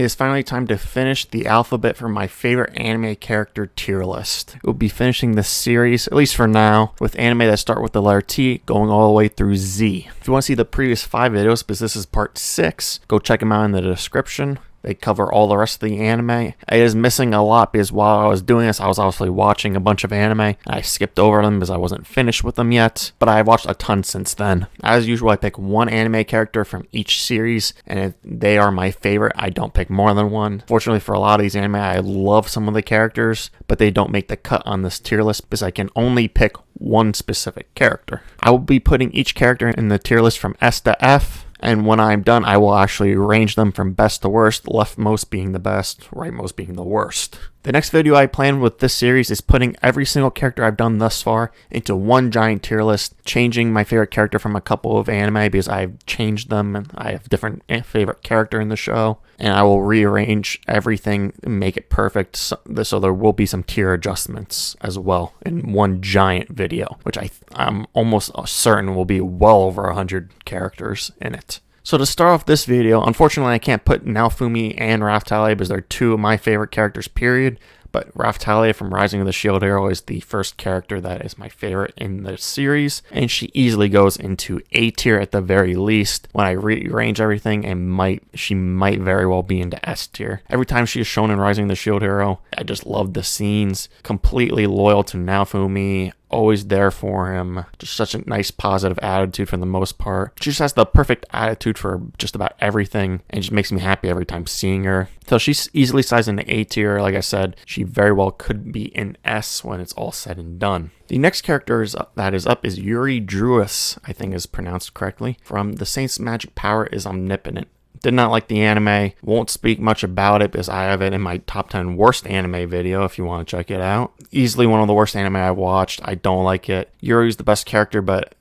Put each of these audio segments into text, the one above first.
It is finally time to finish the alphabet for my favorite anime character tier list. We'll be finishing this series, at least for now, with anime that start with the letter T going all the way through Z. If you want to see the previous 5 videos, because this is part 6, go check them out in the description. They cover all the rest of the anime. It is missing a lot because while I was doing this, I was obviously watching a bunch of anime. And I skipped over them because I wasn't finished with them yet. But I've watched a ton since then. As usual, I pick one anime character from each series. And if they are my favorite, I don't pick more than one. Fortunately for a lot of these anime, I love some of the characters. But they don't make the cut on this tier list because I can only pick one specific character. I will be putting each character in the tier list from S to F. And when I'm done, I will actually arrange them from best to worst, leftmost being the best, rightmost being the worst. The next video I plan with this series is putting every single character I've done thus far into one giant tier list, changing my favorite character from a couple of anime because I've changed them and I have different favorite character in the show. And I will rearrange everything and make it perfect so there will be some tier adjustments as well in one giant video, which I'm almost certain will be well over 100 characters in it. So to start off this video, unfortunately I can't put Naofumi and Raphtalia because they're 2 of my favorite characters, period. But Raphtalia from Rising of the Shield Hero is the first character that is my favorite in the series, and she easily goes into A tier at the very least when I rearrange everything, and she might very well be into S tier. Every time she is shown in Rising of the Shield Hero, I just love the scenes. Completely loyal to Naofumi, always there for him, just such a nice positive attitude for the most part. She just has the perfect attitude for just about everything and just makes me happy every time seeing her. So she's easily sized into A tier. Like I said, she very well could be in S when it's all said and done. The next character that is up is Yuri Druis, I think is pronounced correctly, from The Saint's Magic Power is Omnipotent. Did not like the anime, won't speak much about it because I have it in my top 10 worst anime video if you want to check it out. Easily one of the worst anime I've watched. I don't like it. Yuri's the best character, but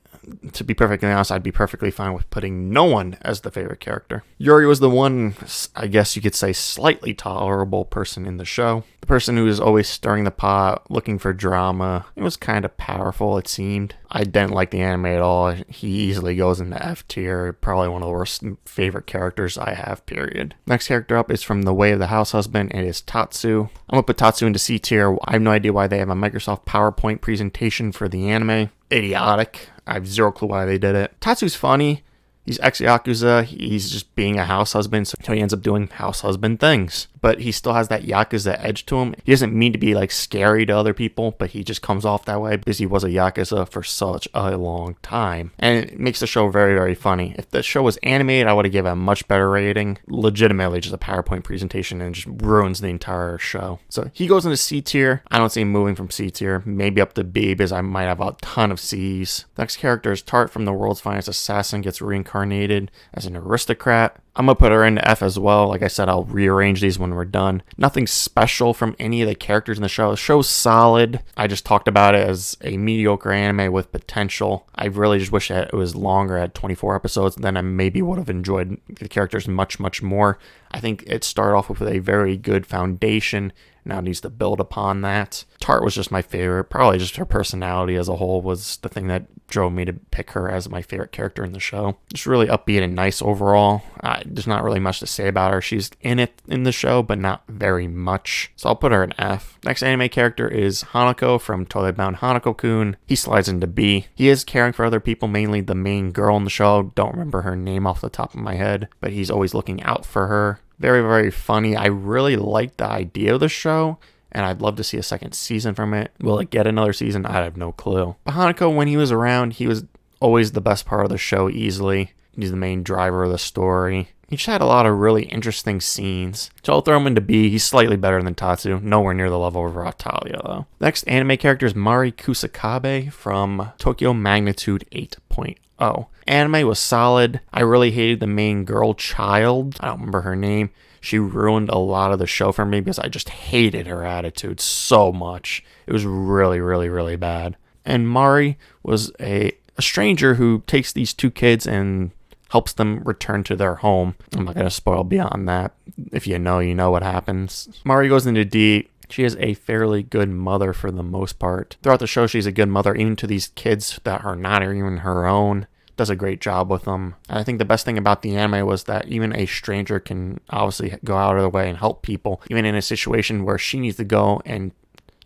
to be perfectly honest, I'd be perfectly fine with putting no one as the favorite character. Yuri was the one, I guess you could say, slightly tolerable person in the show. The person who was always stirring the pot, looking for drama. It was kind of powerful, it seemed. I didn't like the anime at all. He easily goes into F tier. Probably one of the worst favorite characters I have, period. Next character up is from The Way of the House Husband. It is Tatsu. I'm going to put Tatsu into C tier. I have no idea why they have a Microsoft PowerPoint presentation for the anime. Idiotic. I have zero clue why they did it. Tatsu's funny. He's ex-Yakuza. He's just being a house husband, so he ends up doing house husband things. But he still has that Yakuza edge to him. He doesn't mean to be like scary to other people, but he just comes off that way because he was a Yakuza for such a long time. And it makes the show very, very funny. If the show was animated, I would have given a much better rating. Legitimately just a PowerPoint presentation and just ruins the entire show. So he goes into C tier. I don't see him moving from C tier. Maybe up to B because I might have a ton of C's. Next character is Tarte from The World's Finest Assassin, gets reincarnated as an aristocrat. I'm going to put her into F as well. Like I said, I'll rearrange these when we're done. Nothing special from any of the characters in the show. The show's solid. I just talked about it as a mediocre anime with potential. I really just wish that it was longer at 24 episodes. Then I maybe would have enjoyed the characters much, much more. I think it started off with a very good foundation. Now it needs to build upon that. Tarte was just my favorite. Probably just her personality as a whole was the thing that drove me to pick her as my favorite character in the show. Just really upbeat and nice overall. There's not really much to say about her. She's in it in the show, but not very much. So I'll put her in F. Next anime character is Hanako from Totally Bound Hanako-kun. He slides into B. He is caring for other people, mainly the main girl in the show. Don't remember her name off the top of my head, but he's always looking out for her. Very, very funny. I really like the idea of the show, and I'd love to see a second season from it. Will it get another season? I have no clue. But Hanako, when he was around, he was always the best part of the show easily. He's the main driver of the story. He just had a lot of really interesting scenes. So I'll throw him into B. He's slightly better than Tatsu. Nowhere near the level of Raphtalia, though. Next anime character is Mari Kusakabe from Tokyo Magnitude 8.0. Anime was solid. I really hated the main girl child. I don't remember her name. She ruined a lot of the show for me because I just hated her attitude so much. It was really, really, really bad. And Mari was a stranger who takes these 2 kids and helps them return to their home. I'm not going to spoil beyond that. If you know, you know what happens. Mari goes into D. She is a fairly good mother for the most part. Throughout the show, she's a good mother, even to these kids that are not even her own. does a great job with them. And I think the best thing about the anime was that even a stranger can obviously go out of their way and help people, even in a situation where she needs to go and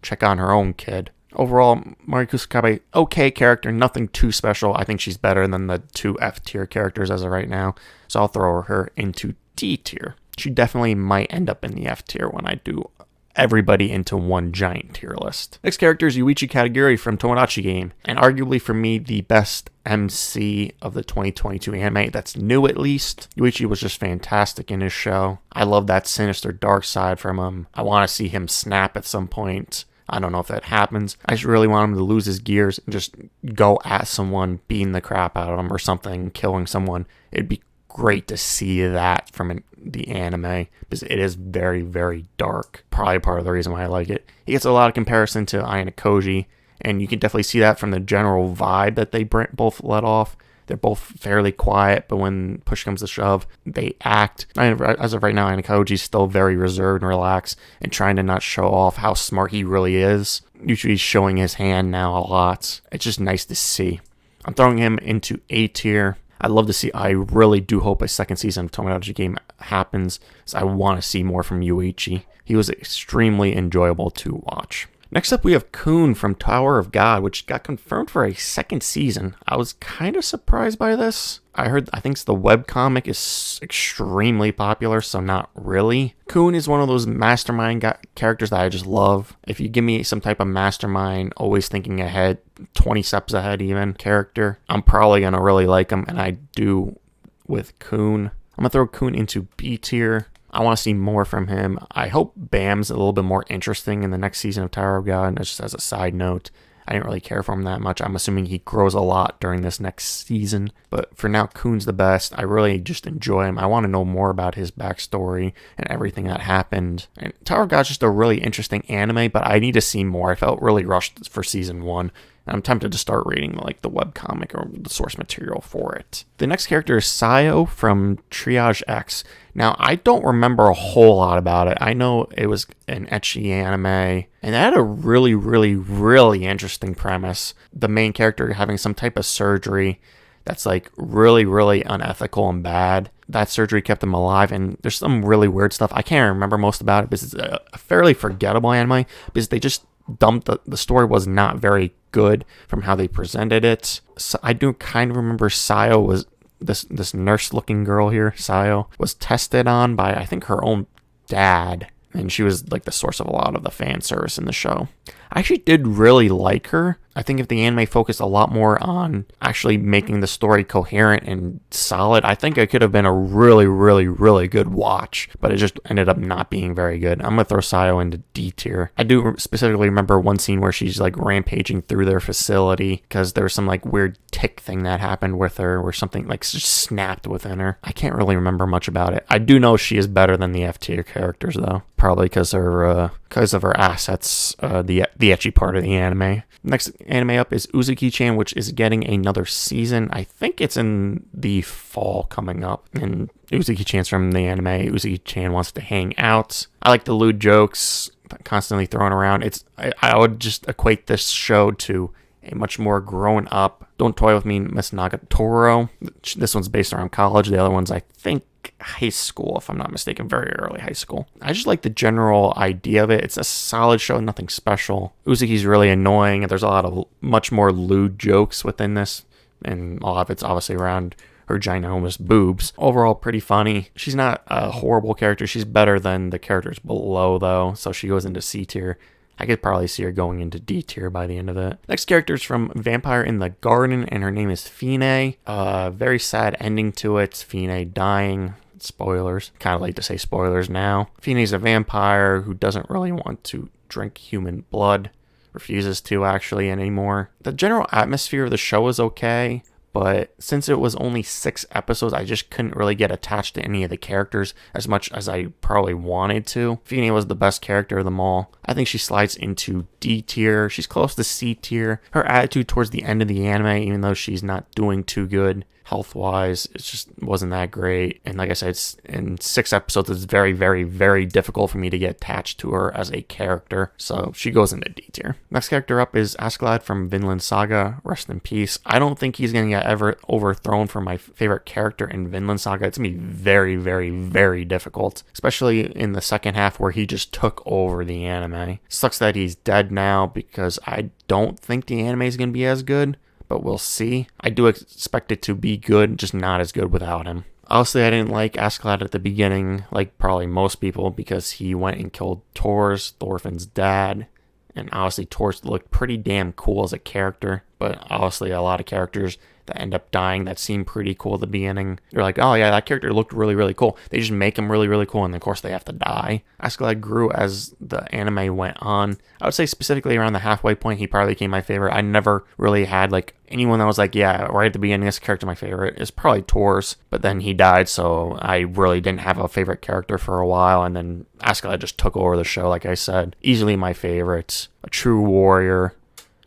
check on her own kid. Overall, Mari Kusakabe, okay character, nothing too special. I think she's better than the 2 F tier characters as of right now, so I'll throw her into D tier. She definitely might end up in the F tier when I do everybody into one giant tier list. Next character is Yuuichi Katagiri from Tomodachi game, and arguably for me the best MC of the 2022 anime that's new at least. Yuuichi was just fantastic in his show. I love that sinister dark side from him. I want to see him snap at some point. I don't know if that happens. I just really want him to lose his gears and just go at someone, beating the crap out of them or something, killing someone. It'd be great to see that from the anime because it is very, very dark. Probably part of the reason why I like it. He gets a lot of comparison to Hanako-kun, and you can definitely see that from the general vibe that they both let off. They're both fairly quiet, but when push comes to shove, they act. As of right now, Hanako-kun is still very reserved and relaxed and trying to not show off how smart he really is. Usually he's showing his hand now a lot. It's just nice to see. I'm throwing him into A tier. I'd love to see, I really do hope a second season of Tomodachi game happens, so I want to see more from Yuuichi. He was extremely enjoyable to watch. Next up, we have Khun from Tower of God, which got confirmed for a second season. I was kind of surprised by this. I think the webcomic is extremely popular, so not really. Khun is one of those mastermind characters that I just love. If you give me some type of mastermind, always thinking ahead, 20 steps ahead even, character, I'm probably going to really like him, and I do with Khun. I'm going to throw Khun into B tier. I want to see more from him. I hope Bam's a little bit more interesting in the next season of Tower of God. Just as a side note, I didn't really care for him that much. I'm assuming he grows a lot during this next season. But for now, Khun's the best. I really just enjoy him. I want to know more about his backstory and everything that happened. And Tower of God's just a really interesting anime, but I need to see more. I felt really rushed for season 1. I'm tempted to start reading like the webcomic or the source material for it. The next character is Sayo from Triage X. Now, I don't remember a whole lot about it. I know it was an ecchi anime, and it had a really, really, really interesting premise. The main character having some type of surgery that's like really, really unethical and bad. That surgery kept him alive, and there's some really weird stuff. I can't remember most about it because it's a fairly forgettable anime because they just dumped the story was not very good from how they presented it. So I do kind of remember Sayo was this nurse looking girl here, Sayo, was tested on by I think her own dad, and she was like the source of a lot of the fan service in the show. I actually did really like her. I think if the anime focused a lot more on actually making the story coherent and solid, I think it could have been a really, really, really good watch, but it just ended up not being very good. I'm going to throw Sayo into D tier. I do specifically remember one scene where she's like rampaging through their facility because there was some like weird tick thing that happened with her where something like just snapped within her. I can't really remember much about it. I do know she is better than the F tier characters though, probably because of her assets, the ecchi part of the anime. Next anime up is Uzaki-chan, which is getting another season. I think it's in the fall coming up. And Uzaki-chan's from the anime. Uzaki-chan wants to hang out. I like the lewd jokes constantly thrown around. I would just equate this show to a much more grown up, don't toy with me, Miss Nagatoro. This one's based around college. The other one's, I think, high school, if I'm not mistaken, very early high school. I just like the general idea of it. It's a solid show, nothing special. Uzuki's really annoying, and there's a lot of much more lewd jokes within this, and a lot of it's obviously around her ginormous boobs. Overall, pretty funny. She's not a horrible character. She's better than the characters below, though, so she goes into C tier. I could probably see her going into D tier by the end of it. Next character is from Vampire in the Garden, and her name is Fine. Very sad ending to it. Fine dying. Spoilers. Kind of like to say spoilers now. Fine's a vampire who doesn't really want to drink human blood. Refuses to, actually, anymore. The general atmosphere of the show is okay, but since it was only 6 episodes, I just couldn't really get attached to any of the characters as much as I probably wanted to. Fine was the best character of them all. I think she slides into D tier. She's close to C tier. Her attitude towards the end of the anime, even though she's not doing too good, Health-wise, it just wasn't that great. And like I said, in 6 episodes, it's very, very, very difficult for me to get attached to her as a character. So she goes into D tier. Next character up is Askeladd from Vinland Saga. Rest in peace. I don't think he's going to get ever overthrown for my favorite character in Vinland Saga. It's going to be very, very, very difficult, especially in the second half where he just took over the anime. Sucks that he's dead now because I don't think the anime is going to be as good, but we'll see. I do expect it to be good, just not as good without him. Obviously, I didn't like Askeladd at the beginning, like probably most people, because he went and killed Tors, Thorfinn's dad. And obviously, Tors looked pretty damn cool as a character, but obviously a lot of characters that end up dying that seem pretty cool at the beginning. You're like, oh yeah, that character looked really, really cool. They just make him really, really cool, and of course they have to die. Askeladd grew as the anime went on. I would say specifically around the halfway point, he probably became my favorite. I never really had like anyone that was like, yeah, right at the beginning, this character my favorite is probably Tors, but then he died, so I really didn't have a favorite character for a while, and then Askeladd just took over the show, like I said. Easily my favorite. A true warrior.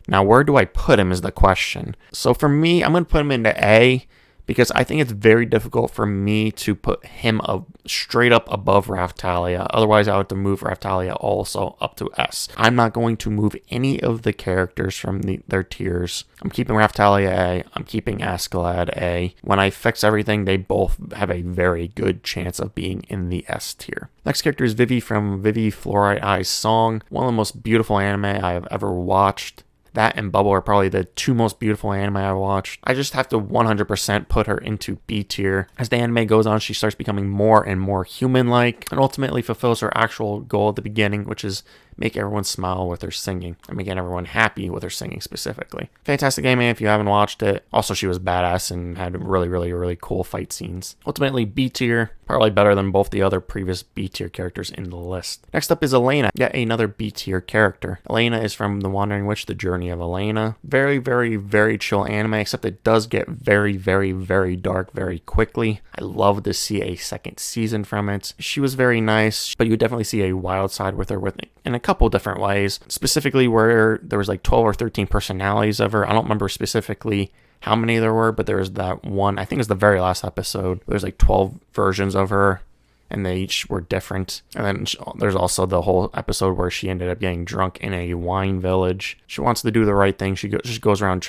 Now, where do I put him is the question. So for me, I'm going to put him into A because I think it's very difficult for me to put him straight up above Raphtalia. Otherwise, I would have to move Raphtalia also up to S. I'm not going to move any of the characters from their tiers. I'm keeping Raphtalia A. I'm keeping Askeladd A. When I fix everything, they both have a very good chance of being in the S tier. Next character is Vivy from Vivy Fluorite Eyes Song. One of the most beautiful anime I have ever watched. That and Bubble are probably the 2 most beautiful anime I've watched. I just have to 100% put her into B tier. As the anime goes on, she starts becoming more and more human-like and ultimately fulfills her actual goal at the beginning, which is make everyone smile with her singing and making everyone happy with her singing specifically. Fantastic anime if you haven't watched it. Also, she was badass and had really, really, really cool fight scenes. Ultimately, B tier, probably better than both the other previous B tier characters in the list. Next up is Elaina, yet another B tier character. Elaina is from The Wandering Witch, The Journey of Elaina. Very, very, very chill anime, except it does get very, very, very dark very quickly. I love to see a second season from it. She was very nice, but you would definitely see a wild side with her in a couple different ways, specifically where there was like 12 or 13 personalities of her. I don't remember specifically how many there were, but there was that one, I think it was the very last episode. There's like 12 versions of her, and they each were different. And then there's also the whole episode where she ended up getting drunk in a wine village. She wants to do the right thing. She just goes around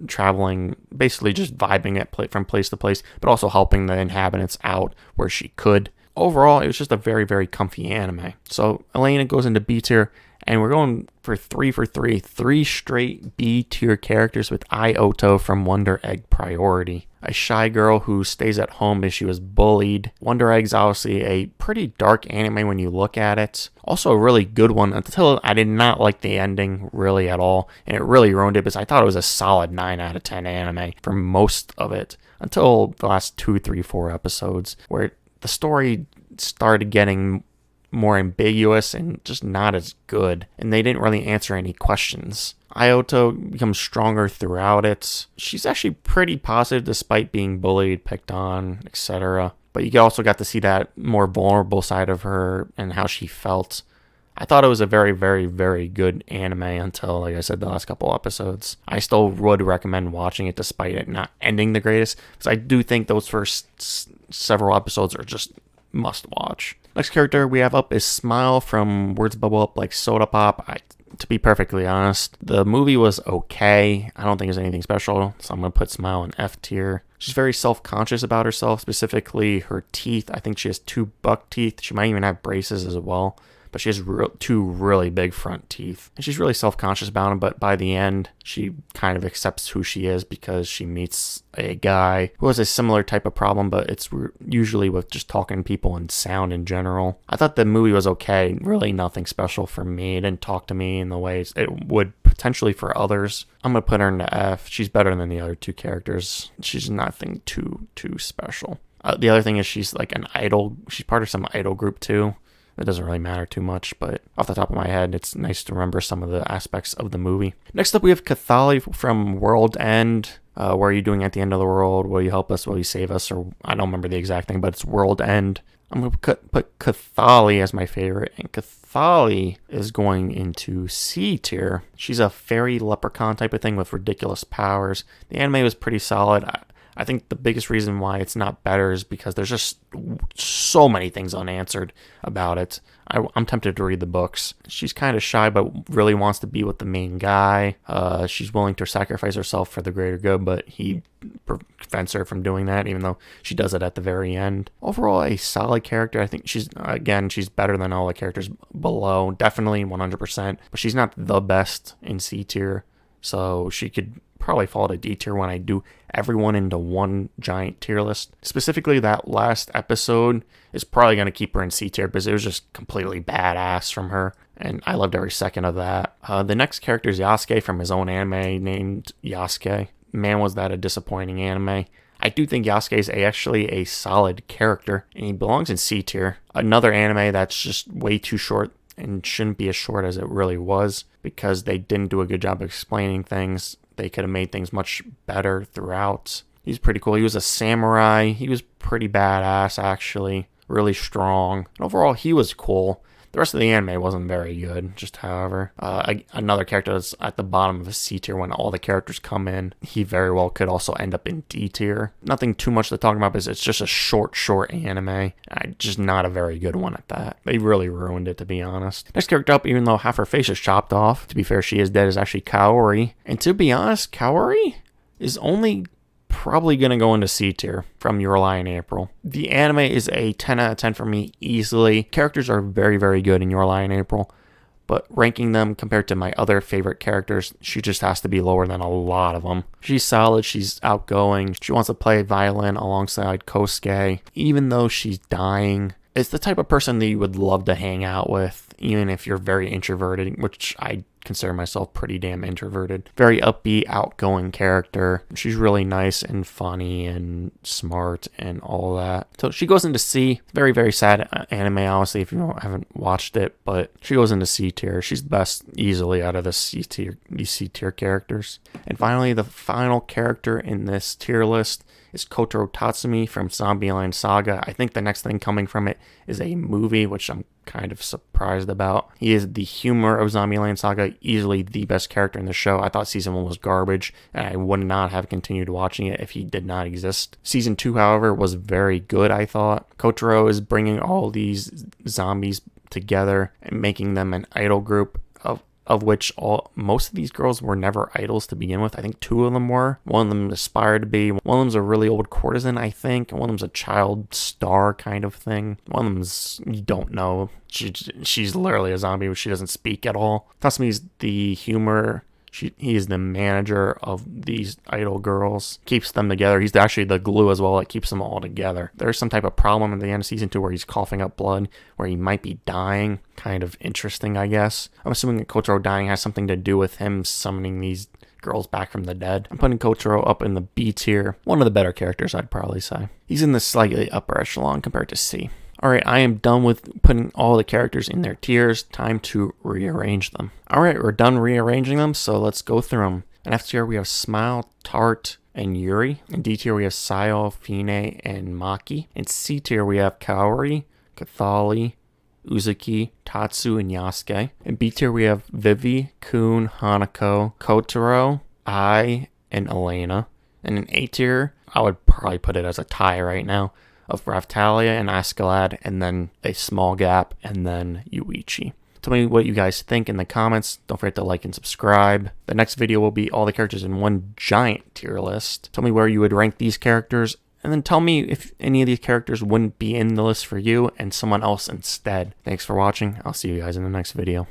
traveling, basically just vibing it from place to place, but also helping the inhabitants out where she could. Overall, it was just a very, very comfy anime. So Elaina goes into B tier, and we're going for 3 straight B tier characters with Ooto from Wonder Egg Priority. A shy girl who stays at home as she was bullied. Wonder Egg's obviously a pretty dark anime when you look at it. Also a really good one until I did not like the ending really at all, and it really ruined it because I thought it was a solid 9 out of 10 anime for most of it until the last 2, 3, 4 episodes where the story started getting more ambiguous and just not as good, and they didn't really answer any questions. Ooto becomes stronger throughout it. She's actually pretty positive despite being bullied, picked on, etc. But you also got to see that more vulnerable side of her and how she felt. I thought it was a very, very, very good anime until, like I said, the last couple episodes. I still would recommend watching it despite it not ending the greatest, because I do think those first several episodes are just must watch. Next character we have up is Smile from Words Bubble Up Like Soda Pop. To be perfectly honest, the movie was okay. I don't think it's anything special, so I'm going to put Smile in F tier. She's very self-conscious about herself, specifically her teeth. I think she has 2 buck teeth. She might even have braces as well, but she has 2 really big front teeth. And she's really self-conscious about them, but by the end, she kind of accepts who she is because she meets a guy who has a similar type of problem, but it's usually with just talking to people and sound in general. I thought the movie was okay. Really nothing special for me. It didn't talk to me in the ways it would potentially for others. I'm going to put her into F. She's better than the other 2 characters. She's nothing too special. The other thing is she's like an idol. She's part of some idol group too. It doesn't really matter too much, but off the top of my head, it's nice to remember some of the aspects of the movie. Next up, we have Chtholly from WorldEnd. What are you doing at the end of the world? Will you help us? Will you save us? Or I don't remember the exact thing, but it's WorldEnd. I'm going to put Chtholly as my favorite, and Chtholly is going into C tier. She's a fairy leprechaun type of thing with ridiculous powers. The anime was pretty solid. I think the biggest reason why it's not better is because there's just so many things unanswered about it. I'm tempted to read the books. She's kind of shy, but really wants to be with the main guy. She's willing to sacrifice herself for the greater good, but he prevents her from doing that, even though she does it at the very end. Overall, a solid character. I think she's better than all the characters below. Definitely 100%, but she's not the best in C tier. So she could probably fall to D tier when I do everyone into one giant tier list. Specifically, that last episode is probably going to keep her in C tier because it was just completely badass from her, and I loved every second of that. The next character is Yasuke from his own anime named Yasuke. Man, was that a disappointing anime. I do think Yasuke is actually a solid character, and he belongs in C tier. Another anime that's just way too short and shouldn't be as short as it really was because they didn't do a good job of explaining things. They could have made things much better throughout. He's pretty cool. He was a samurai. He was pretty badass, actually. Really strong. And overall, he was cool. The rest of the anime wasn't very good, just however. Another character that's at the bottom of a C tier when all the characters come in. He very well could also end up in D tier. Nothing too much to talk about because it's just a short anime. Just not a very good one at that. They really ruined it, to be honest. Next character up, even though half her face is chopped off, to be fair, she is dead, is actually Kaori. And to be honest, Kaori is only probably going to go into C tier from Your Lie in April. The anime is a 10 out of 10 for me easily. Characters are very, very good in Your Lie in April, but ranking them compared to my other favorite characters, she just has to be lower than a lot of them. She's solid, she's outgoing, she wants to play violin alongside Kosuke, even though she's dying. It's the type of person that you would love to hang out with, even if you're very introverted, which I consider myself pretty damn introverted. Very upbeat, outgoing character. She's really nice and funny and smart and all that. So she goes into C. Very, very sad anime, honestly, if you haven't watched it, but she goes into C tier. She's the best easily out of the C tier characters. And finally, the final character in this tier list is Kotaro Tatsumi from Zombieland Saga. I think the next thing coming from it is a movie, which I'm kind of surprised about. He is the humor of Zombieland Saga, easily the best character in the show. I thought season 1 was garbage, and I would not have continued watching it if he did not exist. Season 2, however, was very good, I thought. Kotaro is bringing all these zombies together and making them an idol group of which most of these girls were never idols to begin with. I think 2 of them were. One of them aspired to be. One of them's a really old courtesan, I think. And one of them's a child star kind of thing. One of them's, you don't know. She's literally a zombie, but she doesn't speak at all. Tatsumi's the humor. He is the manager of these idol girls, keeps them together. He's actually the glue as well that keeps them all together. There's some type of problem at the end of season 2 where he's coughing up blood, where he might be dying. Kind of interesting, I guess. I'm assuming that Kotaro dying has something to do with him summoning these girls back from the dead. I'm putting Kotaro up in the B tier. One of the better characters, I'd probably say. He's in the slightly upper echelon compared to C. Alright, I am done with putting all the characters in their tiers. Time to rearrange them. Alright, we're done rearranging them, so let's go through them. In F tier, we have Smile, Tarte, and Yuri. In D tier, we have Sayo, Fine, and Maki. In C tier, we have Kaori, Chtholly, Uzaki, Tatsu, and Yasuke. In B tier, we have Vivy, Khun, Hanako, Kotaro, and Elaina. And in A tier, I would probably put it as a tie right now, of Raphtalia and Askeladd, and then a small gap, and then Yuuichi. Tell me what you guys think in the comments. Don't forget to like and subscribe. The next video will be all the characters in one giant tier list. Tell me where you would rank these characters, and then tell me if any of these characters wouldn't be in the list for you and someone else instead. Thanks for watching. I'll see you guys in the next video.